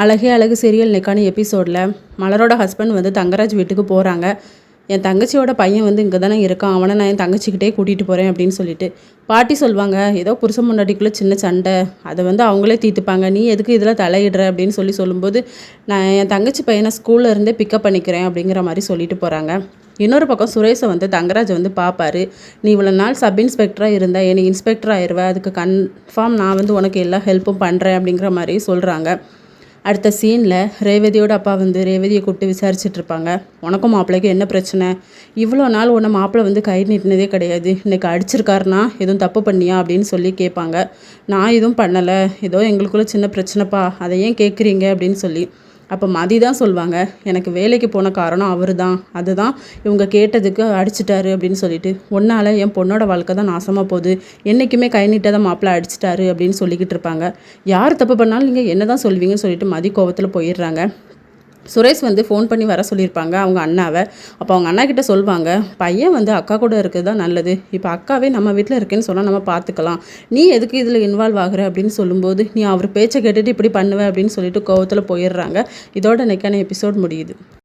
அழகே அழகு சீரியல் நெக்கான எபிசோடில் மலரோட ஹஸ்பண்ட் வந்து தங்கராஜ் வீட்டுக்கு போகிறாங்க. என் தங்கச்சியோட பையன் வந்து இங்கே தானே இருக்கான், அவனை நான் என் தங்கச்சிக்கிட்டே கூட்டிகிட்டு போகிறேன் அப்படின்னு சொல்லிட்டு பாட்டி சொல்லுவாங்க. ஏதோ புருஷன் முன்னாடிக்குள்ளே சின்ன சண்டை, அதை வந்து அவங்களே தீர்த்துப்பாங்க, நீ எதுக்கு இதில் தலையிடுற அப்படின்னு சொல்லும்போது நான் என் தங்கச்சி பையனை ஸ்கூலில் இருந்தே பிக்கப் பண்ணிக்கிறேன் அப்படிங்கிற மாதிரி சொல்லிட்டு போகிறாங்க. இன்னொரு பக்கம் சுரேஷை வந்து தங்கராஜ் வந்து பார்ப்பாரு. நீ இவ்வளோ நாள் சப் இன்ஸ்பெக்டராக இருந்தால் என்னை இன்ஸ்பெக்டர் ஆயிடுவேன், அதுக்கு கன்ஃபார்ம் நான் வந்து உனக்கு எல்லா ஹெல்ப்பும் பண்ணுறேன் அப்படிங்கிற மாதிரி சொல்கிறாங்க. அடுத்த சீனில் ரேவதியோட அப்பா வந்து ரேவதியை கூப்பிட்டு விசாரிச்சுட்ருப்பாங்க. உனக்கும் மாப்பிள்ளைக்கும் என்ன பிரச்சனை, இவ்வளோ நாள் உன்னை மாப்பிள்ளை வந்து கை நீட்டினதே கிடையாது, இன்றைக்கி அடிச்சிருக்காருனா எதுவும் தப்பு பண்ணியா அப்படின்னு சொல்லி கேட்பாங்க. நான் எதுவும் பண்ணலை, ஏதோ எங்களுக்குள்ளே சின்ன பிரச்சனைப்பா, அதை ஏன் கேட்குறீங்க அப்படின்னு சொல்லி அப்போ மதி தான் சொல்லுவாங்க. எனக்கு வேலைக்கு போன காரணம் அவர் தான், அதுதான் இவங்க கேட்டதுக்கு அடிச்சிட்டாரு அப்படின்னு சொல்லிட்டு, ஒன்றால் என் பொண்ணோட வாழ்க்கை தான் நாசமாக போகுது, என்றைக்குமே கை நீட்டதான் மாப்பிள்ளை அடிச்சிட்டாரு அப்படின்னு சொல்லிக்கிட்டு இருப்பாங்க. யார் தப்பு பண்ணாலும் நீங்கள் என்ன தான் சொல்லுவீங்கன்னு சொல்லிட்டு மதி கோவத்தில் போயிடுறாங்க. சுரேஷ் வந்து ஃபோன் பண்ணி வர சொல்லியிருப்பாங்க அவங்க அண்ணாவை. அப்போ அவங்க அண்ணா கிட்ட சொல்லுவாங்க, பையன் வந்து அக்கா கூட இருக்கிறது தான் நல்லது, இப்போ அக்காவே நம்ம வீட்டில் இருக்கேன்னு சொன்னால் நம்ம பார்த்துக்கலாம், நீ எதுக்கு இதில் இன்வால்வ் ஆகுற அப்படின்னு சொல்லும்போது, நீ அவர் பேச்சை கேட்டுட்டு இப்படி பண்ணுவேன் அப்படின்னு சொல்லிட்டு கோவத்தில் போயிடுறாங்க. இதோட நெக்கான எபிசோட் முடியுது.